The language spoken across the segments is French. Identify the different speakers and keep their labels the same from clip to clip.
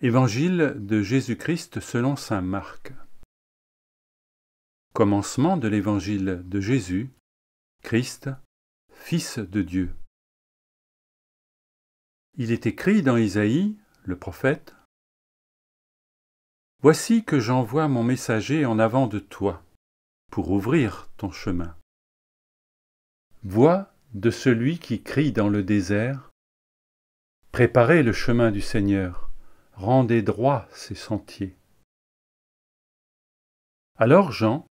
Speaker 1: Évangile de Jésus-Christ selon saint Marc. Commencement de l'Évangile de Jésus, Christ, Fils de Dieu. Il est écrit dans Isaïe, le prophète, « Voici que j'envoie mon messager en avant de toi, pour ouvrir ton chemin. Voix de celui qui crie dans le désert, préparez le chemin du Seigneur. Rendez droits ses sentiers. » Alors Jean,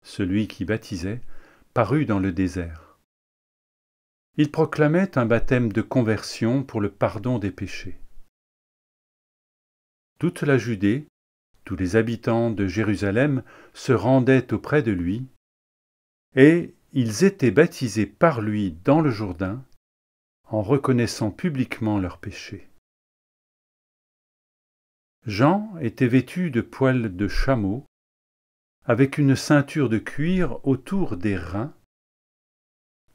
Speaker 1: celui qui baptisait, parut dans le désert. Il proclamait un baptême de conversion pour le pardon des péchés. Toute la Judée, tous les habitants de Jérusalem se rendaient auprès de lui, et ils étaient baptisés par lui dans le Jourdain, en reconnaissant publiquement leurs péchés. Jean était vêtu de poils de chameau, avec une ceinture de cuir autour des reins.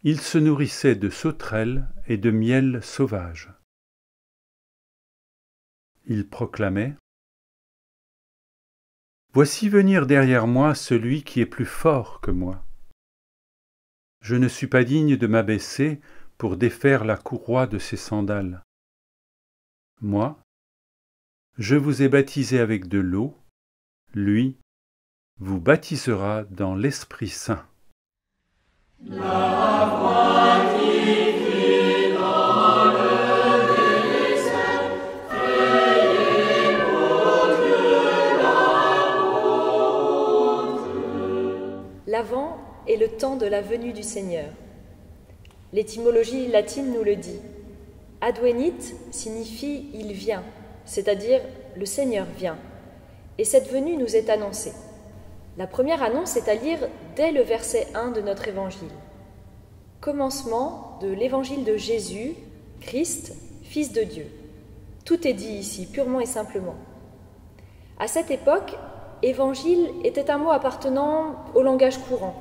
Speaker 1: Il se nourrissait de sauterelles et de miel sauvage. Il proclamait : « Voici venir derrière moi celui qui est plus fort que moi. Je ne suis pas digne de m'abaisser pour défaire la courroie de ses sandales. Moi, je vous ai baptisé avec de l'eau, lui vous baptisera dans l'Esprit Saint. »
Speaker 2: La voix qui crie dans le désert, frayez pour Dieu la route.
Speaker 3: L'Avent est le temps de la venue du Seigneur. L'étymologie latine nous le dit. Advenit signifie « il vient », c'est-à-dire « le Seigneur vient ». Et cette venue nous est annoncée. La première annonce est à lire dès le verset 1 de notre évangile. Commencement de l'évangile de Jésus, Christ, Fils de Dieu. Tout est dit ici, purement et simplement. À cette époque, évangile était un mot appartenant au langage courant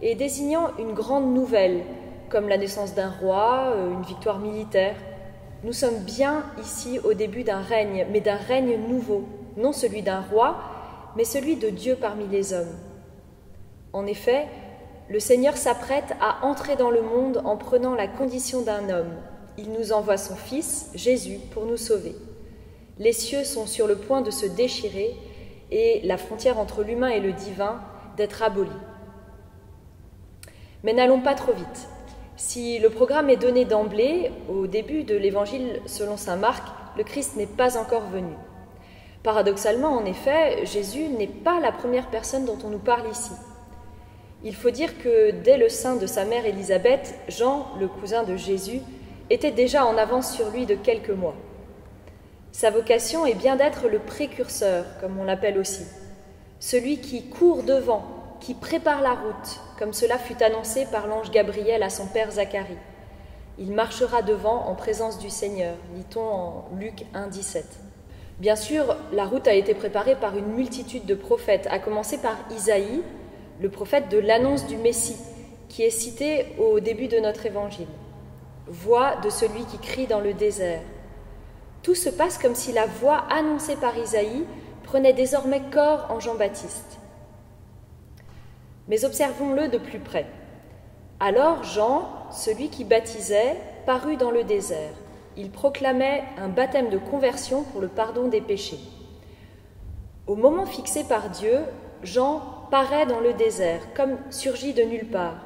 Speaker 3: et désignant une grande nouvelle, comme la naissance d'un roi, une victoire militaire. Nous sommes bien ici au début d'un règne, mais d'un règne nouveau, non celui d'un roi, mais celui de Dieu parmi les hommes. En effet, le Seigneur s'apprête à entrer dans le monde en prenant la condition d'un homme. Il nous envoie son Fils, Jésus, pour nous sauver. Les cieux sont sur le point de se déchirer et la frontière entre l'humain et le divin d'être abolie. Mais n'allons pas trop vite. Si le programme est donné d'emblée, au début de l'Évangile selon saint Marc, le Christ n'est pas encore venu. Paradoxalement, en effet, Jésus n'est pas la première personne dont on nous parle ici. Il faut dire que dès le sein de sa mère Élisabeth, Jean, le cousin de Jésus, était déjà en avance sur lui de quelques mois. Sa vocation est bien d'être le précurseur, comme on l'appelle aussi, celui qui court devant, qui prépare la route, comme cela fut annoncé par l'ange Gabriel à son père Zacharie. Il marchera devant en présence du Seigneur, lit-on en Luc 1, 17. Bien sûr, la route a été préparée par une multitude de prophètes, à commencer par Isaïe, le prophète de l'annonce du Messie, qui est cité au début de notre évangile. Voix de celui qui crie dans le désert. Tout se passe comme si la voix annoncée par Isaïe prenait désormais corps en Jean-Baptiste. Mais observons-le de plus près. Alors Jean, celui qui baptisait, parut dans le désert. Il proclamait un baptême de conversion pour le pardon des péchés. Au moment fixé par Dieu, Jean paraît dans le désert, comme surgi de nulle part,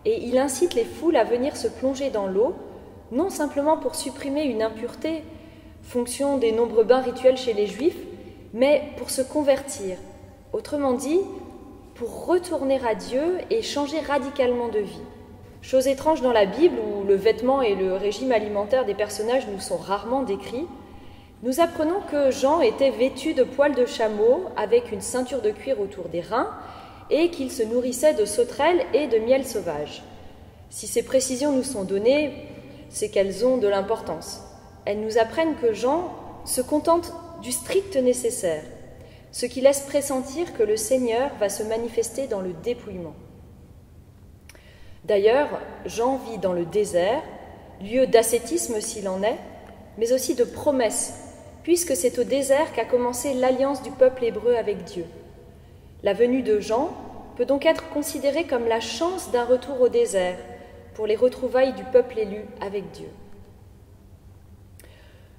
Speaker 3: et il incite les foules à venir se plonger dans l'eau, non simplement pour supprimer une impureté, fonction des nombreux bains rituels chez les Juifs, mais pour se convertir, autrement dit, pour retourner à Dieu et changer radicalement de vie. Chose étrange dans la Bible, où le vêtement et le régime alimentaire des personnages nous sont rarement décrits, nous apprenons que Jean était vêtu de poils de chameau avec une ceinture de cuir autour des reins et qu'il se nourrissait de sauterelles et de miel sauvage. Si ces précisions nous sont données, c'est qu'elles ont de l'importance. Elles nous apprennent que Jean se contente du strict nécessaire, ce qui laisse pressentir que le Seigneur va se manifester dans le dépouillement. D'ailleurs, Jean vit dans le désert, lieu d'ascétisme s'il en est, mais aussi de promesses, puisque c'est au désert qu'a commencé l'alliance du peuple hébreu avec Dieu. La venue de Jean peut donc être considérée comme la chance d'un retour au désert pour les retrouvailles du peuple élu avec Dieu.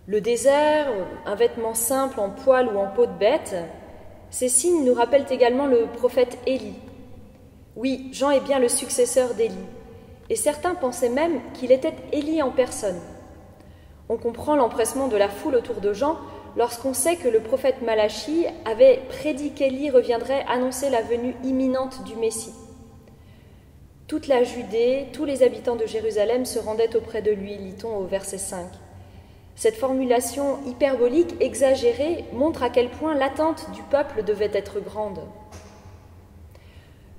Speaker 3: Le désert, un vêtement simple en poil ou en peau de bête, ces signes nous rappellent également le prophète Élie. Oui, Jean est bien le successeur d'Élie, et certains pensaient même qu'il était Élie en personne. On comprend l'empressement de la foule autour de Jean lorsqu'on sait que le prophète Malachie avait prédit qu'Élie reviendrait annoncer la venue imminente du Messie. Toute la Judée, tous les habitants de Jérusalem se rendaient auprès de lui, lit-on au verset 5. Cette formulation hyperbolique exagérée montre à quel point l'attente du peuple devait être grande.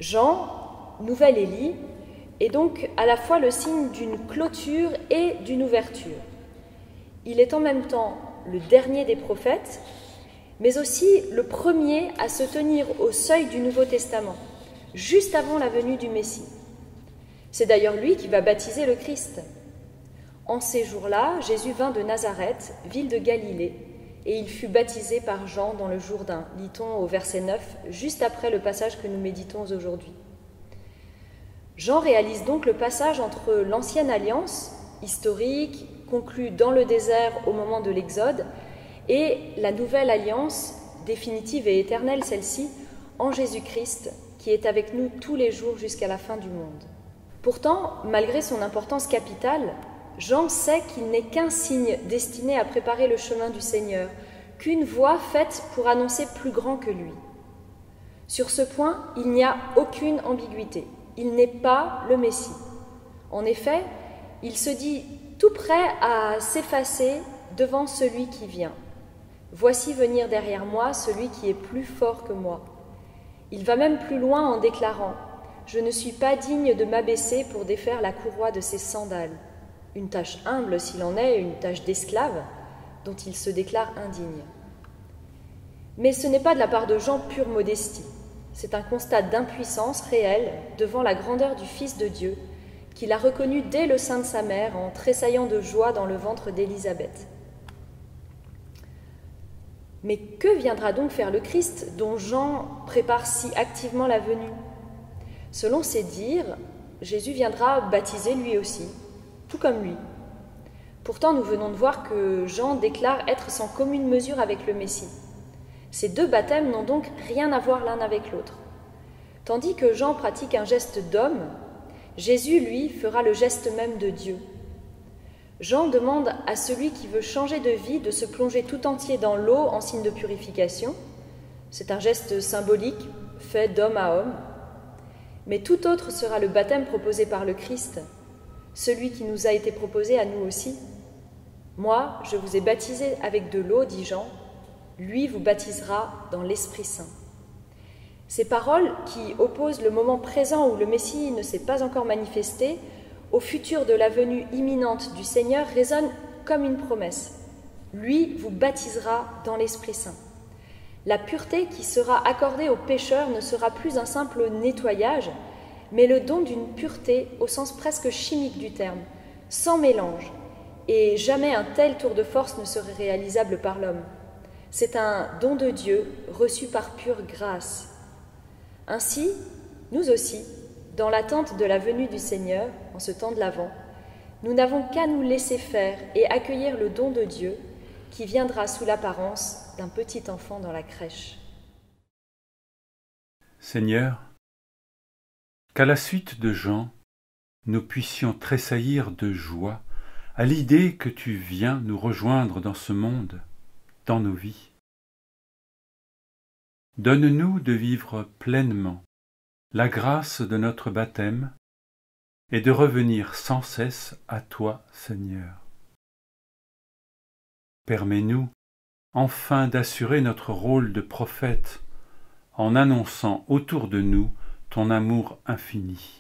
Speaker 3: Jean, nouvel Élie, est donc à la fois le signe d'une clôture et d'une ouverture. Il est en même temps le dernier des prophètes, mais aussi le premier à se tenir au seuil du Nouveau Testament, juste avant la venue du Messie. C'est d'ailleurs lui qui va baptiser le Christ. En ces jours-là, Jésus vint de Nazareth, ville de Galilée, et il fut baptisé par Jean dans le Jourdain, lit-on au verset 9, juste après le passage que nous méditons aujourd'hui. Jean réalise donc le passage entre l'ancienne alliance, historique, conclue dans le désert au moment de l'Exode, et la nouvelle alliance, définitive et éternelle celle-ci, en Jésus-Christ, qui est avec nous tous les jours jusqu'à la fin du monde. Pourtant, malgré son importance capitale, Jean sait qu'il n'est qu'un signe destiné à préparer le chemin du Seigneur, qu'une voie faite pour annoncer plus grand que lui. Sur ce point, il n'y a aucune ambiguïté. Il n'est pas le Messie. En effet, il se dit tout prêt à s'effacer devant celui qui vient. Voici venir derrière moi celui qui est plus fort que moi. Il va même plus loin en déclarant « Je ne suis pas digne de m'abaisser pour défaire la courroie de ses sandales ». Une tâche humble s'il en est, une tâche d'esclave dont il se déclare indigne. Mais ce n'est pas de la part de Jean pure modestie, c'est un constat d'impuissance réelle devant la grandeur du Fils de Dieu qu'il a reconnu dès le sein de sa mère en tressaillant de joie dans le ventre d'Élisabeth. Mais que viendra donc faire le Christ dont Jean prépare si activement la venue ? Selon ses dires, Jésus viendra baptiser lui aussi, tout comme lui. Pourtant, nous venons de voir que Jean déclare être sans commune mesure avec le Messie. Ces deux baptêmes n'ont donc rien à voir l'un avec l'autre. Tandis que Jean pratique un geste d'homme, Jésus, lui, fera le geste même de Dieu. Jean demande à celui qui veut changer de vie de se plonger tout entier dans l'eau en signe de purification. C'est un geste symbolique, fait d'homme à homme. Mais tout autre sera le baptême proposé par le Christ, celui qui nous a été proposé à nous aussi. Moi, je vous ai baptisé avec de l'eau, dit Jean, lui vous baptisera dans l'Esprit Saint. Ces paroles, qui opposent le moment présent où le Messie ne s'est pas encore manifesté au futur de la venue imminente du Seigneur, résonnent comme une promesse. Lui vous baptisera dans l'Esprit Saint. La pureté qui sera accordée aux pécheurs ne sera plus un simple nettoyage, mais le don d'une pureté au sens presque chimique du terme, sans mélange, et jamais un tel tour de force ne serait réalisable par l'homme. C'est un don de Dieu reçu par pure grâce. Ainsi, nous aussi, dans l'attente de la venue du Seigneur, en ce temps de l'Avent, nous n'avons qu'à nous laisser faire et accueillir le don de Dieu qui viendra sous l'apparence d'un petit enfant dans la crèche.
Speaker 1: Seigneur, qu'à la suite de Jean, nous puissions tressaillir de joie à l'idée que tu viens nous rejoindre dans ce monde, dans nos vies. Donne-nous de vivre pleinement la grâce de notre baptême et de revenir sans cesse à toi, Seigneur. Permets-nous enfin d'assurer notre rôle de prophète en annonçant autour de nous ton amour infini.